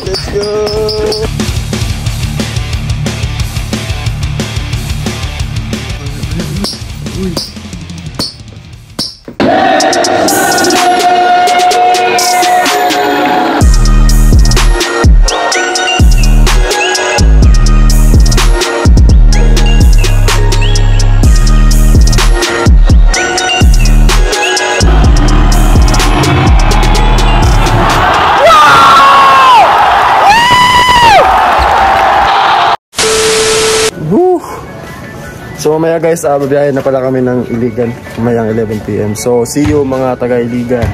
Let's go! Uy. So mamaya guys, babiyahin na pala kami ng Iligan mamayang 11 PM. So see you mga taga Iligan.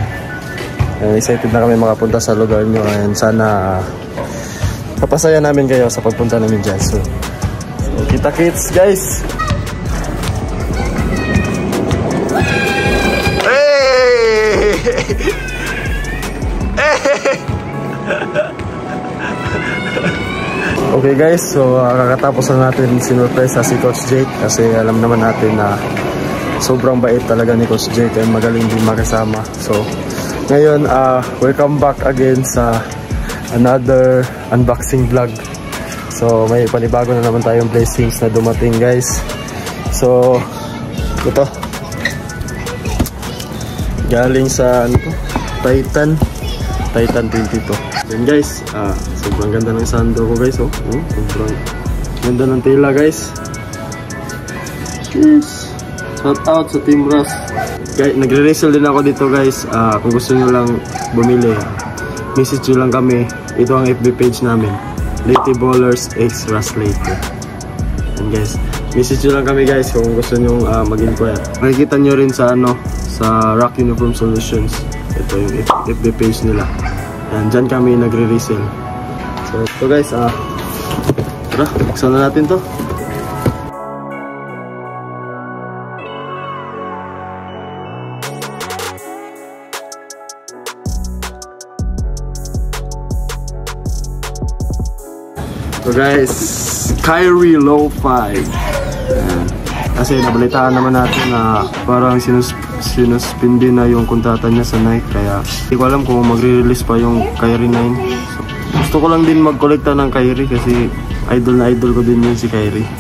Excited na kami makapunta sa lugar nyo. And sana kapasaya namin kayo sa pagpunta namin dyan. So kita-kits guys. Hey! Okay guys, so kakatapos na natin sinurpresa si Coach Jake kasi alam naman natin na sobrang bait talaga ni Coach Jake and magaling din makasama. So ngayon, welcome back again sa another unboxing vlog. So may panibago na naman tayong blessings na dumating guys. So ito galing sa ano to? Titan 22. Then guys, sobrang ganda ng sando ko guys, oh. Sobrang ganda ng tela guys. Yes. Shout out sa Team Ras. Guys, nagre-resell din ako dito guys. Kung gusto nyo lang bumili, message nyo lang kami. Ito ang FB page namin, Lady Ballers X Ras Later. And guys, message nyo lang kami guys kung gusto nyo mag-inquire. Makikita nyo rin sa sa Rock Uniform Solutions. Ito yung FB page nila. And dyan kami nagre-resell. So ito guys, tara, buksan na natin to. So guys, Kyrie Low 5. Kasi nabalitaan naman natin na parang sinuspindi na yung kontrata niya sa Nike. Kaya hindi ko alam kung magre-release pa yung Kyrie 9. So, gusto ko lang din mag-collecta ng Kyrie kasi idol na idol ko din yun si Kyrie.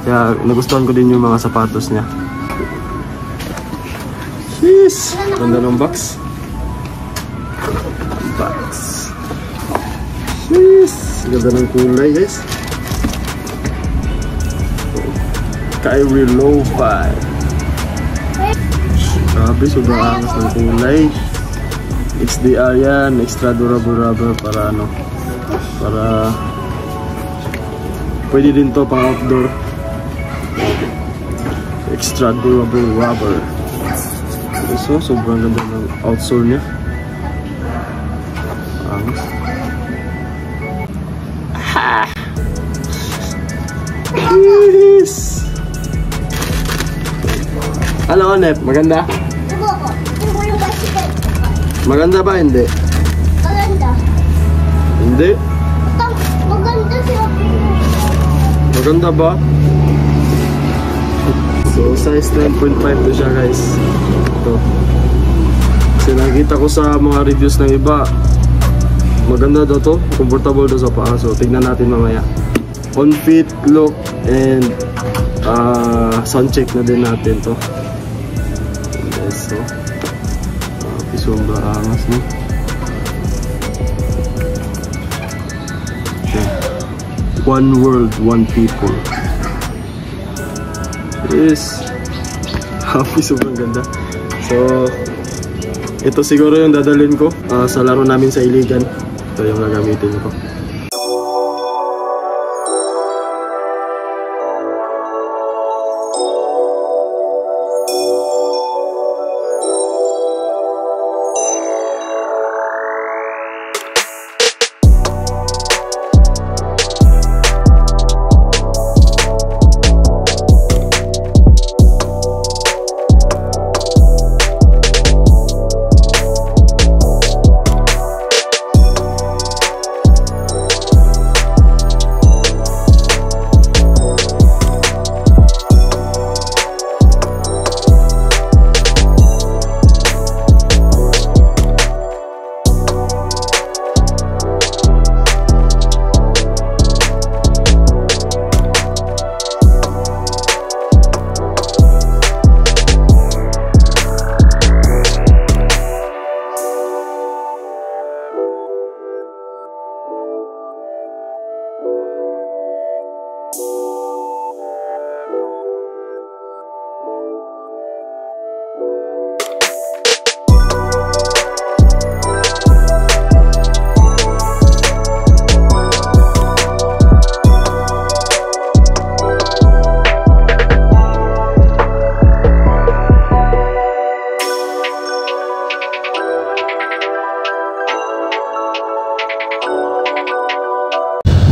Kaya nagustuhan ko din yung mga sapatos niya. Jeez! Ganda ng box. Jeez! Ganda ng kulay guys. Kyrie Low 5. Grabe, sobrang angas ng kulay. XDR yan, extra durable rubber para para pwede din to pang outdoor. Extra durable rubber. So, sobrang ganda ng outsole niya. Angas. Yes! Ano, Nep? Maganda? Maganda ba? Hindi? Maganda. Hindi? Maganda siya. Maganda ba? So, size 9.5 to siya guys. Ito. Kasi nakita ko sa mga reviews ng iba, maganda daw to. Comfortable daw sa paa. So, tignan natin mamaya. On fit, look, and sound check na din natin to. So, sobrang angas no? Okay. One world, one people. Yes. Happy, sobrang ganda. So, ito siguro yung dadalhin ko sa laro namin sa Iligan. Ito yung gagamitin ko.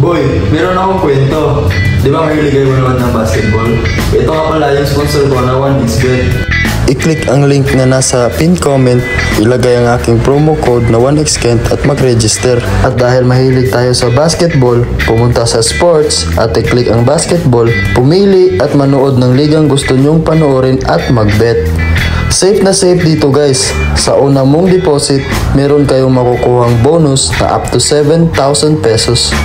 Boy, meron akong kwento. Di ba mahilig kayo naman ng basketball? Ito nga pala yung sponsor ko na 1xBet. I-click ang link na nasa pin comment, ilagay ang aking promo code na 1xKent at mag-register. At dahil mahilig tayo sa basketball, pumunta sa sports at i-click ang basketball, pumili at manood ng ligang gusto nyong panoorin at mag-bet. Safe na safe dito guys. Sa una mong deposit, meron kayong makukuhang bonus na up to 7,000 pesos.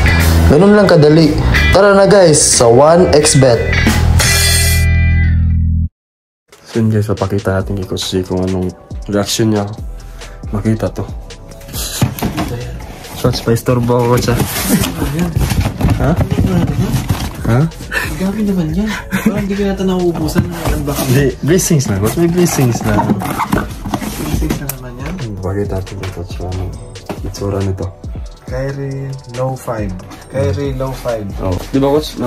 Ganun lang kadali. Tara na guys sa 1xBet. So yun guys, papakita natin kay Coach J kung anong reaction niya. Makita to. Shots pa istorbo ako, Coach. Ha? Ha? Gabi naman yan. Parang hindi ka natin nauubusan ng alam baka. Hindi, blessings na, Coach. May blessings na. Blessings na naman yan. Pakita natin kay Coach kung anong itsura nito. Kyrie low 5. Kyrie low 5. Oh. Di ba, Coach?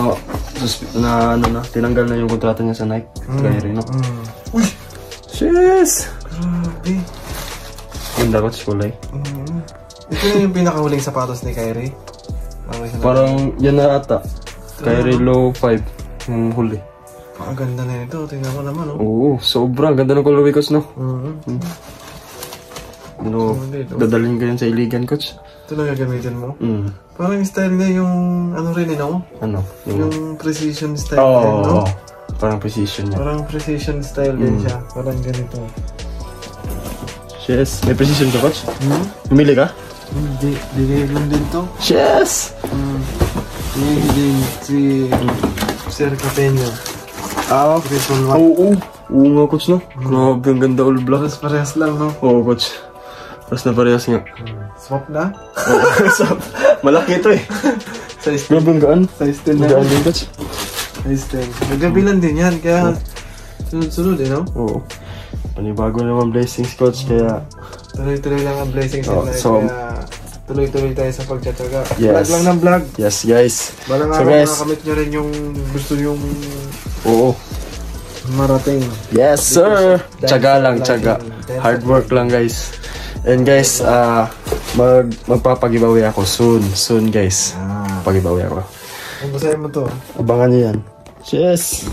Tinanggal na yung kontrata niya sa Nike. Kyrie, no? Uy! Yes! Grabe. Ganda, Coach, kulay. Ito na yung pinakahuling sapatos ni Kyrie. Parang yan na ata. Kyrie low 5. Yung huli. Ang ganda na ito. Tingnan mo naman, oh. Oo, sobrang ganda ng colorway, Coach, no? Dadalhin ko yan sa Iligan, Coach. Ito na gagamitin mo? Parang yung style niya yung ano rin, no? Ano? Yung precision style din, no? Parang precision niya. Parang precision style din siya. Parang ganito. Yes. May precision ka, Coach? Pumili ka? Hindi. Bigay lang din to. Yes! Bigay din si Sir Capeño. Oo, nga, Coach, no? Grabe, ang ganda all black. Parehas lang, no? Oo, Coach. Parehas na parehas nga. Swap na? Oo, malaki ito eh. Size 10. Grabe ang gaan. Size 10 na. Gaan din, Coach. Size 10. Nagkabilan din yan, kaya sunod-sunod eh, no? Oo. Panibago naman blessings, Coach, kaya... Tuloy-tuloy lang ang blessings Oh, nila, so- kaya tuloy-tuloy tayo sa pagtsatsaga. Yes. Vlog lang ng vlog. Yes, guys. Balang So, araw guys. makakamit nyo rin yung gusto yung Oo. marating. Yes, sir! Tsaga lang, tsaga. Hard work lang, guys. And guys, magpapagibawi ako soon. Soon, guys. Pagibawi ako. Kung basahin mo to, Abangan niyo yan. Yes!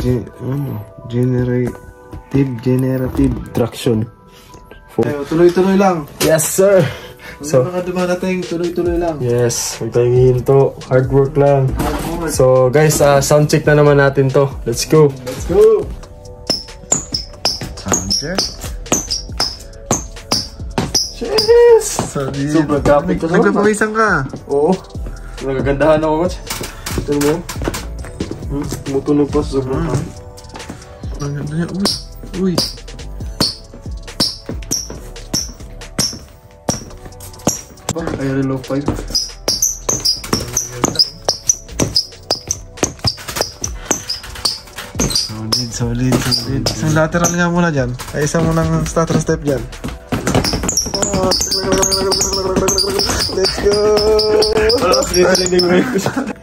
generative. Traction. Ayo, tuloy-tuloy lang. Yes, sir! Kung mga dumarating, tuloy-tuloy lang. Yes, huwag tayong hihinto. Hard work lang. So, guys, sound check na naman natin to. Let's go! Let's go! Yes! Solid. Sobrang graphic ko. Nagpapawisan ka. Oo. Nagagandahan ako, Coach. Ito mo. Tumutunog pa sa sobrang graphic. Ang ganda niya. Uy. Kyrie low 5. Solid. Isang lateral nga muna dyan. Ay, isang munang stutter step dyan. Let's go!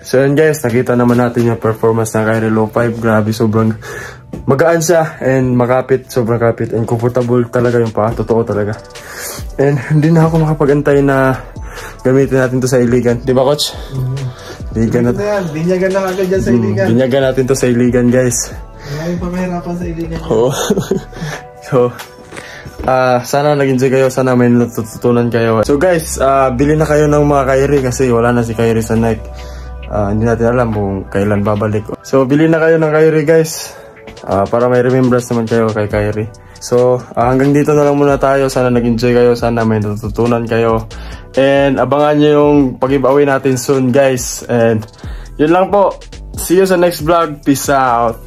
So yun guys, nakita naman natin yung performance ng Kyrie low 5. Grabe, sobrang magaan siya and makapit, sobrang kapit and comfortable talaga yung paa, totoo talaga. And hindi na ako makapag-antay na gamitin natin to sa Iligan, di ba, Coach? Iligan natin. Binyagan na agad dyan sa Iligan. Binyagan natin to sa Iligan, guys. Maraming pamahirapan sa Iligan. Oo. So, sana nag-enjoy kayo, sana may natututunan kayo. So guys, bili na kayo ng mga Kyrie kasi wala na si Kyrie sa Nike. Hindi natin alam kung kailan babalik. So, bili na kayo ng Kyrie, guys. Para may remembrance naman kayo kay Kyrie. So, hanggang dito na lang muna tayo. Sana nag-enjoy kayo, sana may natutunan kayo. And abangan nyo yung pag-giveaway natin soon, guys. And yun lang po. See you sa next vlog. Peace out.